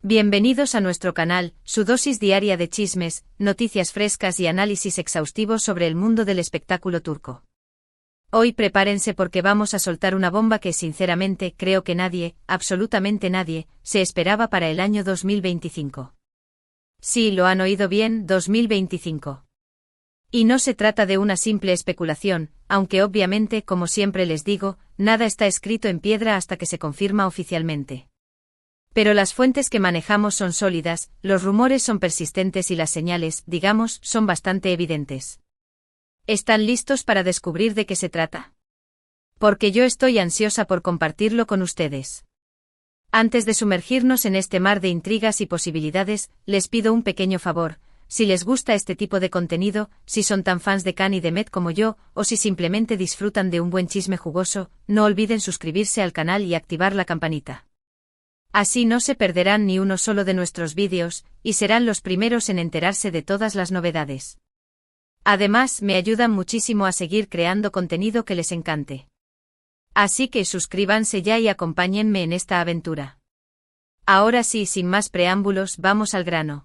Bienvenidos a nuestro canal, su dosis diaria de chismes, noticias frescas y análisis exhaustivos sobre el mundo del espectáculo turco. Hoy prepárense porque vamos a soltar una bomba que sinceramente creo que nadie, absolutamente nadie, se esperaba para el año 2025. Sí, lo han oído bien, 2025. Y no se trata de una simple especulación, aunque obviamente, como siempre les digo, nada está escrito en piedra hasta que se confirma oficialmente. Pero las fuentes que manejamos son sólidas, los rumores son persistentes y las señales, digamos, son bastante evidentes. ¿Están listos para descubrir de qué se trata? Porque yo estoy ansiosa por compartirlo con ustedes. Antes de sumergirnos en este mar de intrigas y posibilidades, les pido un pequeño favor. Si les gusta este tipo de contenido, si son tan fans de Can y Demet como yo, o si simplemente disfrutan de un buen chisme jugoso, no olviden suscribirse al canal y activar la campanita. Así no se perderán ni uno solo de nuestros vídeos, y serán los primeros en enterarse de todas las novedades. Además, me ayudan muchísimo a seguir creando contenido que les encante. Así que suscríbanse ya y acompáñenme en esta aventura. Ahora sí, sin más preámbulos, vamos al grano.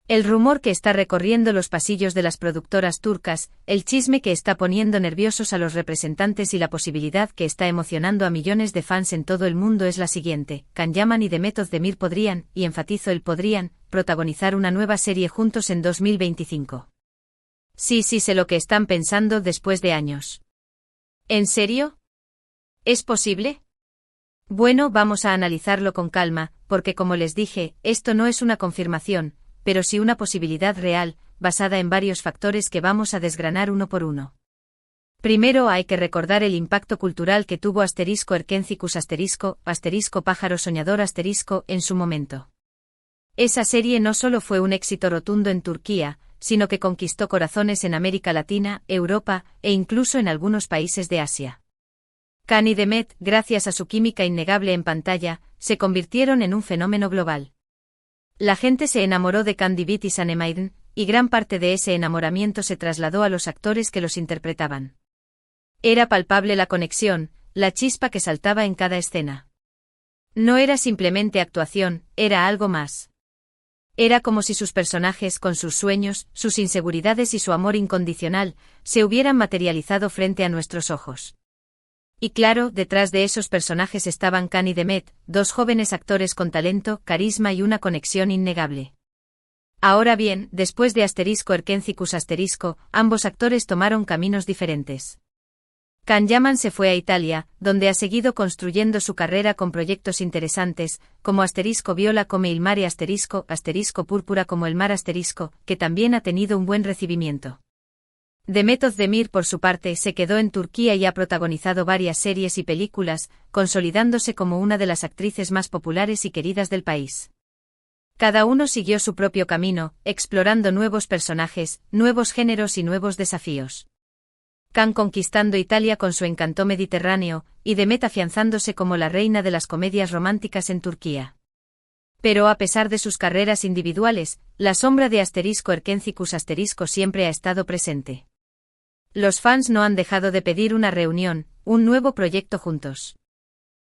El rumor que está recorriendo los pasillos de las productoras turcas, el chisme que está poniendo nerviosos a los representantes y la posibilidad que está emocionando a millones de fans en todo el mundo es la siguiente: Can Yaman y Demet Özdemir podrían, y enfatizo el podrían, protagonizar una nueva serie juntos en 2025. Sí, sé lo que están pensando después de años. ¿En serio? ¿Es posible? Bueno, vamos a analizarlo con calma, porque como les dije, esto no es una confirmación, pero sí una posibilidad real, basada en varios factores que vamos a desgranar uno por uno. Primero hay que recordar el impacto cultural que tuvo *Erkencicus *Pájaro Soñador en su momento. Esa serie no solo fue un éxito rotundo en Turquía, sino que conquistó corazones en América Latina, Europa, e incluso en algunos países de Asia. Can y Demet, gracias a su química innegable en pantalla, se convirtieron en un fenómeno global. La gente se enamoró de Can Divit y Sanemayden, y gran parte de ese enamoramiento se trasladó a los actores que los interpretaban. Era palpable la conexión, la chispa que saltaba en cada escena. No era simplemente actuación, era algo más. Era como si sus personajes, con sus sueños, sus inseguridades y su amor incondicional, se hubieran materializado frente a nuestros ojos. Y claro, detrás de esos personajes estaban Can y Demet, dos jóvenes actores con talento, carisma y una conexión innegable. Ahora bien, después de *Erkencicus ambos actores tomaron caminos diferentes. Can Yaman se fue a Italia, donde ha seguido construyendo su carrera con proyectos interesantes, como *Viola come il mare *Púrpura como el mar que también ha tenido un buen recibimiento. Demet Özdemir por su parte se quedó en Turquía y ha protagonizado varias series y películas, consolidándose como una de las actrices más populares y queridas del país. Cada uno siguió su propio camino, explorando nuevos personajes, nuevos géneros y nuevos desafíos. Can conquistando Italia con su encanto mediterráneo, y Demet afianzándose como la reina de las comedias románticas en Turquía. Pero a pesar de sus carreras individuales, la sombra de *Erkencicus siempre ha estado presente. Los fans no han dejado de pedir una reunión, un nuevo proyecto juntos.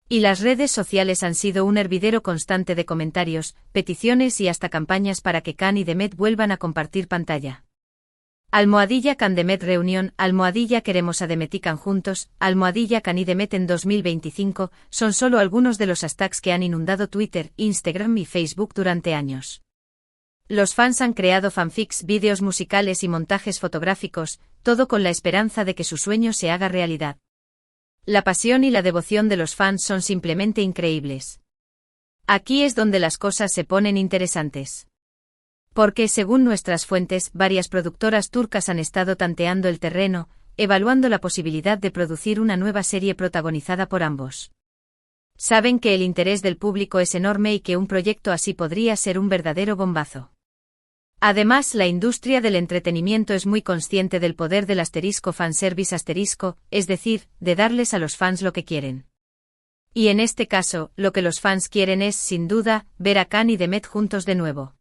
Y las redes sociales han sido un hervidero constante de comentarios, peticiones y hasta campañas para que Can y Demet vuelvan a compartir pantalla. #Can Demet reunión, #queremos a Demet y Can juntos, #Can y Demet en 2025, son solo algunos de los hashtags que han inundado Twitter, Instagram y Facebook durante años. Los fans han creado fanfics, vídeos musicales y montajes fotográficos, todo con la esperanza de que su sueño se haga realidad. La pasión y la devoción de los fans son simplemente increíbles. Aquí es donde las cosas se ponen interesantes. Porque, según nuestras fuentes, varias productoras turcas han estado tanteando el terreno, evaluando la posibilidad de producir una nueva serie protagonizada por ambos. Saben que el interés del público es enorme y que un proyecto así podría ser un verdadero bombazo. Además, la industria del entretenimiento es muy consciente del poder del *fanservice es decir, de darles a los fans lo que quieren. Y en este caso, lo que los fans quieren es, sin duda, ver a Can y Demet juntos de nuevo.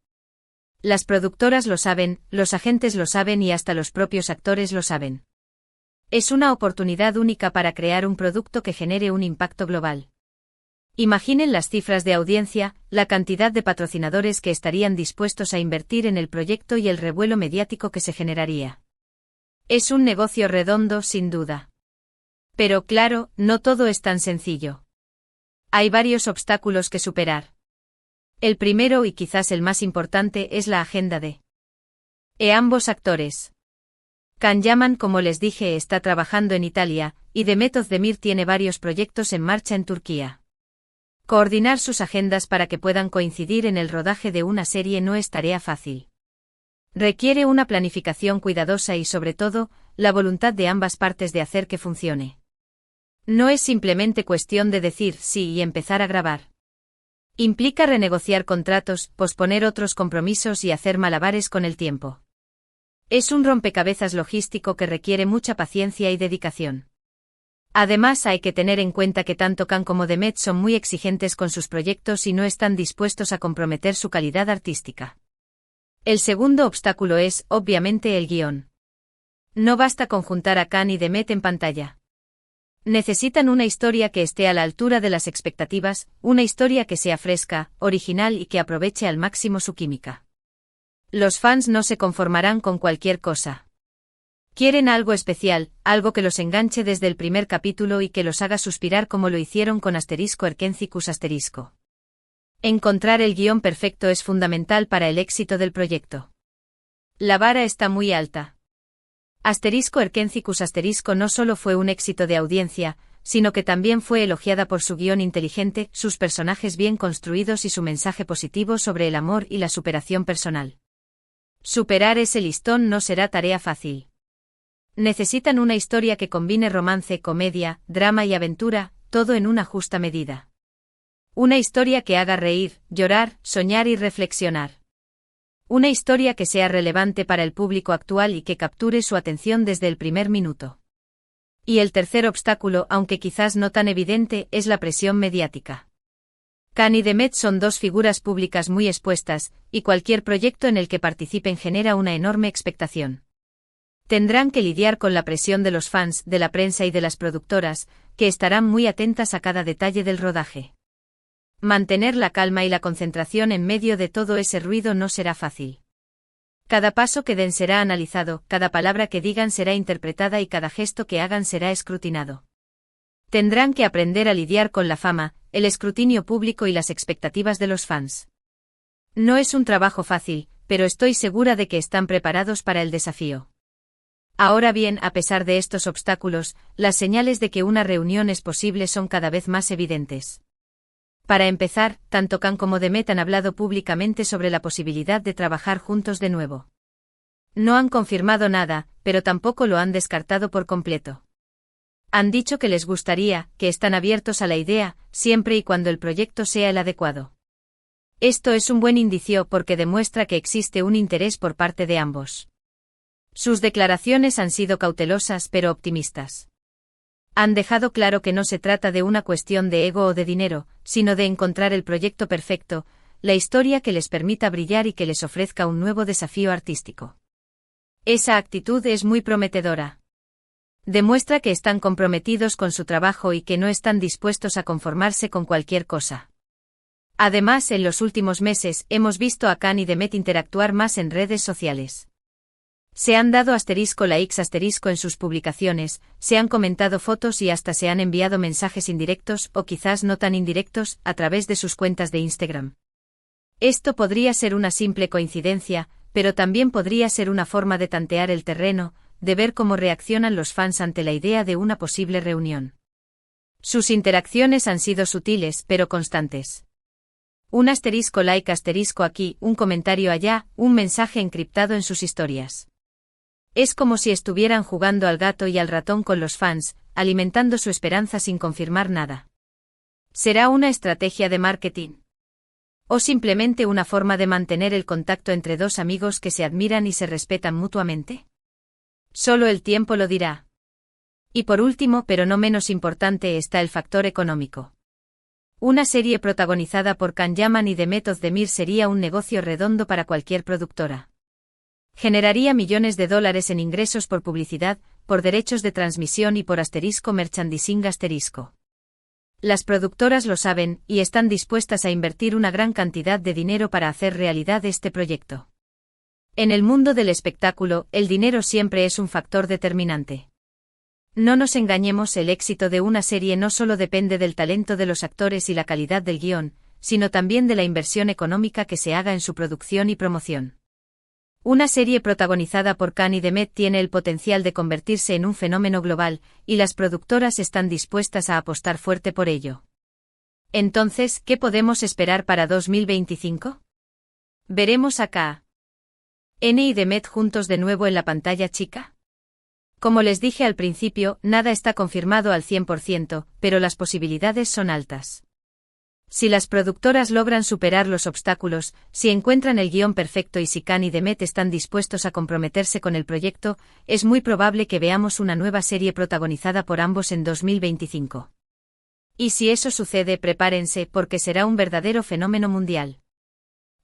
Las productoras lo saben, los agentes lo saben y hasta los propios actores lo saben. Es una oportunidad única para crear un producto que genere un impacto global. Imaginen las cifras de audiencia, la cantidad de patrocinadores que estarían dispuestos a invertir en el proyecto y el revuelo mediático que se generaría. Es un negocio redondo, sin duda. Pero claro, no todo es tan sencillo. Hay varios obstáculos que superar. El primero y quizás el más importante es la agenda de ambos actores. Can Yaman, como les dije, está trabajando en Italia, y Demet Özdemir tiene varios proyectos en marcha en Turquía. Coordinar sus agendas para que puedan coincidir en el rodaje de una serie no es tarea fácil. Requiere una planificación cuidadosa y, sobre todo, la voluntad de ambas partes de hacer que funcione. No es simplemente cuestión de decir sí y empezar a grabar. Implica renegociar contratos, posponer otros compromisos y hacer malabares con el tiempo. Es un rompecabezas logístico que requiere mucha paciencia y dedicación. Además, hay que tener en cuenta que tanto Can como Demet son muy exigentes con sus proyectos y no están dispuestos a comprometer su calidad artística. El segundo obstáculo es, obviamente, el guión. No basta con juntar a Can y Demet en pantalla. Necesitan una historia que esté a la altura de las expectativas, una historia que sea fresca, original y que aproveche al máximo su química. Los fans no se conformarán con cualquier cosa. Quieren algo especial, algo que los enganche desde el primer capítulo y que los haga suspirar como lo hicieron con *Erkencicus*. Encontrar el guión perfecto es fundamental para el éxito del proyecto. La vara está muy alta. *Erkencicus* no solo fue un éxito de audiencia, sino que también fue elogiada por su guión inteligente, sus personajes bien construidos y su mensaje positivo sobre el amor y la superación personal. Superar ese listón no será tarea fácil. Necesitan una historia que combine romance, comedia, drama y aventura, todo en una justa medida. Una historia que haga reír, llorar, soñar y reflexionar. Una historia que sea relevante para el público actual y que capture su atención desde el primer minuto. Y el tercer obstáculo, aunque quizás no tan evidente, es la presión mediática. Can y Demet son dos figuras públicas muy expuestas, y cualquier proyecto en el que participen genera una enorme expectación. Tendrán que lidiar con la presión de los fans, de la prensa y de las productoras, que estarán muy atentas a cada detalle del rodaje. Mantener la calma y la concentración en medio de todo ese ruido no será fácil. Cada paso que den será analizado, cada palabra que digan será interpretada y cada gesto que hagan será escrutinado. Tendrán que aprender a lidiar con la fama, el escrutinio público y las expectativas de los fans. No es un trabajo fácil, pero estoy segura de que están preparados para el desafío. Ahora bien, a pesar de estos obstáculos, las señales de que una reunión es posible son cada vez más evidentes. Para empezar, tanto Can como Demet han hablado públicamente sobre la posibilidad de trabajar juntos de nuevo. No han confirmado nada, pero tampoco lo han descartado por completo. Han dicho que les gustaría, que están abiertos a la idea, siempre y cuando el proyecto sea el adecuado. Esto es un buen indicio porque demuestra que existe un interés por parte de ambos. Sus declaraciones han sido cautelosas pero optimistas. Han dejado claro que no se trata de una cuestión de ego o de dinero, sino de encontrar el proyecto perfecto, la historia que les permita brillar y que les ofrezca un nuevo desafío artístico. Esa actitud es muy prometedora. Demuestra que están comprometidos con su trabajo y que no están dispuestos a conformarse con cualquier cosa. Además, en los últimos meses hemos visto a Can y Demet interactuar más en redes sociales. Se han dado *likes* en sus publicaciones, se han comentado fotos y hasta se han enviado mensajes indirectos, o quizás no tan indirectos, a través de sus cuentas de Instagram. Esto podría ser una simple coincidencia, pero también podría ser una forma de tantear el terreno, de ver cómo reaccionan los fans ante la idea de una posible reunión. Sus interacciones han sido sutiles pero constantes. Un *like* aquí, un comentario allá, un mensaje encriptado en sus historias. Es como si estuvieran jugando al gato y al ratón con los fans, alimentando su esperanza sin confirmar nada. ¿Será una estrategia de marketing? ¿O simplemente una forma de mantener el contacto entre dos amigos que se admiran y se respetan mutuamente? Solo el tiempo lo dirá. Y por último, pero no menos importante, está el factor económico. Una serie protagonizada por Can Yaman y Demet Özdemir sería un negocio redondo para cualquier productora. Generaría millones de dólares en ingresos por publicidad, por derechos de transmisión y por *merchandising*. Las productoras lo saben, y están dispuestas a invertir una gran cantidad de dinero para hacer realidad este proyecto. En el mundo del espectáculo, el dinero siempre es un factor determinante. No nos engañemos, el éxito de una serie no solo depende del talento de los actores y la calidad del guión, sino también de la inversión económica que se haga en su producción y promoción. Una serie protagonizada por Khan y Demet tiene el potencial de convertirse en un fenómeno global, y las productoras están dispuestas a apostar fuerte por ello. Entonces, ¿qué podemos esperar para 2025? ¿Veremos a Khan y Demet juntos de nuevo en la pantalla chica? Como les dije al principio, nada está confirmado al 100%, pero las posibilidades son altas. Si las productoras logran superar los obstáculos, si encuentran el guión perfecto y si Khan y Demet están dispuestos a comprometerse con el proyecto, es muy probable que veamos una nueva serie protagonizada por ambos en 2025. Y si eso sucede, prepárense, porque será un verdadero fenómeno mundial.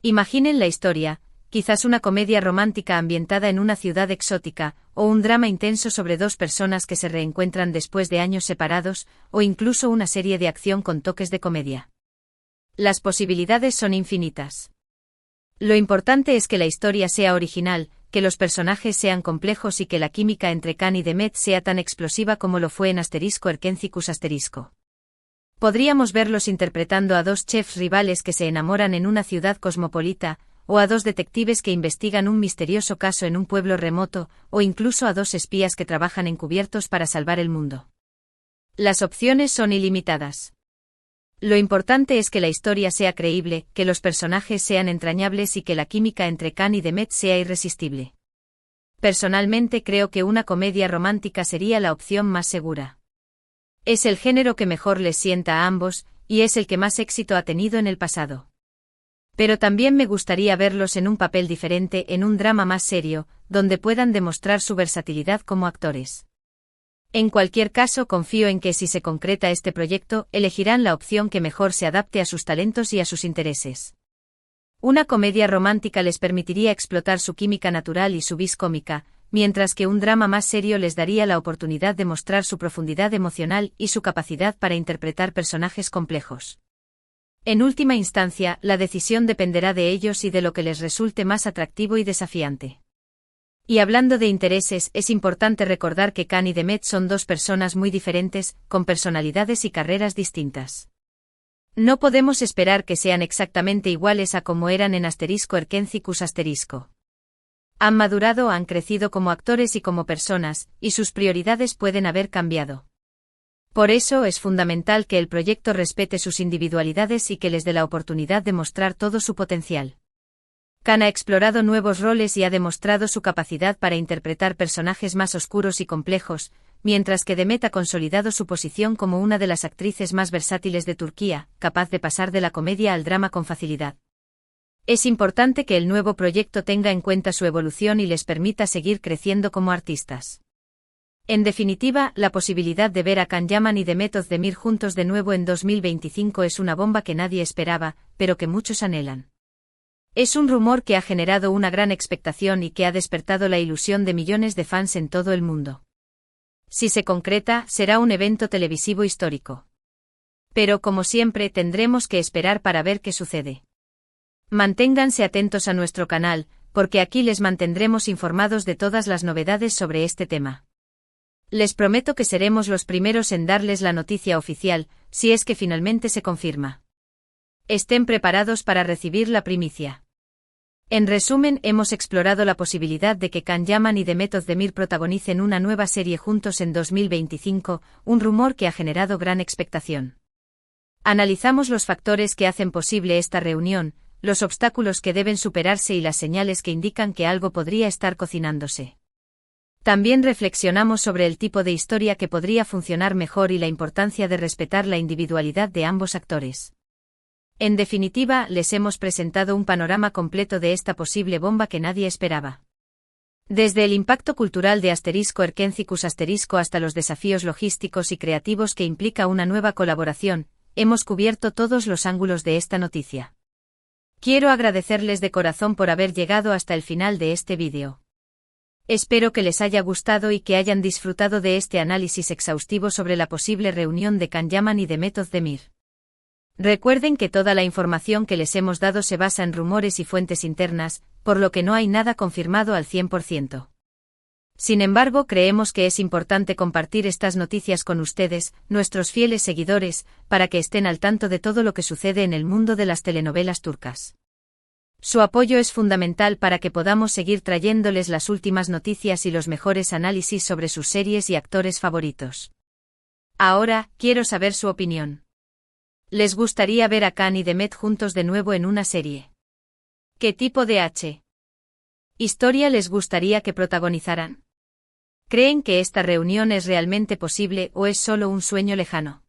Imaginen la historia. Quizás una comedia romántica ambientada en una ciudad exótica, o un drama intenso sobre dos personas que se reencuentran después de años separados, o incluso una serie de acción con toques de comedia. Las posibilidades son infinitas. Lo importante es que la historia sea original, que los personajes sean complejos y que la química entre Khan y Demet sea tan explosiva como lo fue en *Erkencicus*. Podríamos verlos interpretando a dos chefs rivales que se enamoran en una ciudad cosmopolita, o a dos detectives que investigan un misterioso caso en un pueblo remoto, o incluso a dos espías que trabajan encubiertos para salvar el mundo. Las opciones son ilimitadas. Lo importante es que la historia sea creíble, que los personajes sean entrañables y que la química entre Khan y Demet sea irresistible. Personalmente creo que una comedia romántica sería la opción más segura. Es el género que mejor les sienta a ambos, y es el que más éxito ha tenido en el pasado. Pero también me gustaría verlos en un papel diferente, en un drama más serio, donde puedan demostrar su versatilidad como actores. En cualquier caso, confío en que si se concreta este proyecto, elegirán la opción que mejor se adapte a sus talentos y a sus intereses. Una comedia romántica les permitiría explotar su química natural y su vis cómica, mientras que un drama más serio les daría la oportunidad de mostrar su profundidad emocional y su capacidad para interpretar personajes complejos. En última instancia, la decisión dependerá de ellos y de lo que les resulte más atractivo y desafiante. Y hablando de intereses, es importante recordar que Khan y Demet son dos personas muy diferentes, con personalidades y carreras distintas. No podemos esperar que sean exactamente iguales a como eran en *Erkencicus*. Han madurado, han crecido como actores y como personas, y sus prioridades pueden haber cambiado. Por eso es fundamental que el proyecto respete sus individualidades y que les dé la oportunidad de mostrar todo su potencial. Khan ha explorado nuevos roles y ha demostrado su capacidad para interpretar personajes más oscuros y complejos, mientras que Demet ha consolidado su posición como una de las actrices más versátiles de Turquía, capaz de pasar de la comedia al drama con facilidad. Es importante que el nuevo proyecto tenga en cuenta su evolución y les permita seguir creciendo como artistas. En definitiva, la posibilidad de ver a Can Yaman y Demet Özdemir juntos de nuevo en 2025 es una bomba que nadie esperaba, pero que muchos anhelan. Es un rumor que ha generado una gran expectación y que ha despertado la ilusión de millones de fans en todo el mundo. Si se concreta, será un evento televisivo histórico. Pero como siempre, tendremos que esperar para ver qué sucede. Manténganse atentos a nuestro canal, porque aquí les mantendremos informados de todas las novedades sobre este tema. Les prometo que seremos los primeros en darles la noticia oficial, si es que finalmente se confirma. Estén preparados para recibir la primicia. En resumen, hemos explorado la posibilidad de que Can Yaman y Demet Özdemir protagonicen una nueva serie juntos en 2025, un rumor que ha generado gran expectación. Analizamos los factores que hacen posible esta reunión, los obstáculos que deben superarse y las señales que indican que algo podría estar cocinándose. También reflexionamos sobre el tipo de historia que podría funcionar mejor y la importancia de respetar la individualidad de ambos actores. En definitiva, les hemos presentado un panorama completo de esta posible bomba que nadie esperaba. Desde el impacto cultural de *Erkencicus* hasta los desafíos logísticos y creativos que implica una nueva colaboración, hemos cubierto todos los ángulos de esta noticia. Quiero agradecerles de corazón por haber llegado hasta el final de este vídeo. Espero que les haya gustado y que hayan disfrutado de este análisis exhaustivo sobre la posible reunión de Can Yaman y Demet Özdemir. Recuerden que toda la información que les hemos dado se basa en rumores y fuentes internas, por lo que no hay nada confirmado al 100%. Sin embargo, creemos que es importante compartir estas noticias con ustedes, nuestros fieles seguidores, para que estén al tanto de todo lo que sucede en el mundo de las telenovelas turcas. Su apoyo es fundamental para que podamos seguir trayéndoles las últimas noticias y los mejores análisis sobre sus series y actores favoritos. Ahora, quiero saber su opinión. ¿Les gustaría ver a Can y Demet juntos de nuevo en una serie? ¿Qué tipo de historia les gustaría que protagonizaran? ¿Creen que esta reunión es realmente posible o es solo un sueño lejano?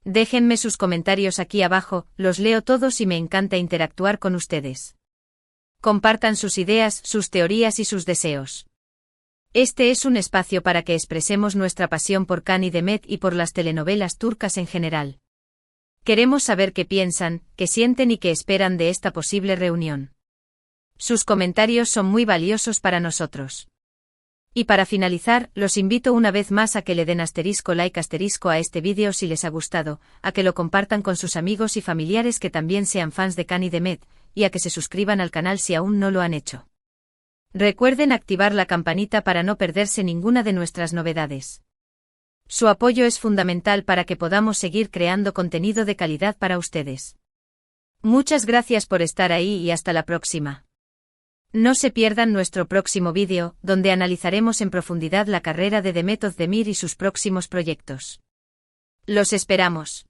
Déjenme sus comentarios aquí abajo, los leo todos y me encanta interactuar con ustedes. Compartan sus ideas, sus teorías y sus deseos. Este es un espacio para que expresemos nuestra pasión por Can y Demet y por las telenovelas turcas en general. Queremos saber qué piensan, qué sienten y qué esperan de esta posible reunión. Sus comentarios son muy valiosos para nosotros. Y para finalizar, los invito una vez más a que le den like a este vídeo si les ha gustado, a que lo compartan con sus amigos y familiares que también sean fans de Can y Demet, y a que se suscriban al canal si aún no lo han hecho. Recuerden activar la campanita para no perderse ninguna de nuestras novedades. Su apoyo es fundamental para que podamos seguir creando contenido de calidad para ustedes. Muchas gracias por estar ahí y hasta la próxima. No se pierdan nuestro próximo vídeo, donde analizaremos en profundidad la carrera de Demet Özdemir y sus próximos proyectos. Los esperamos.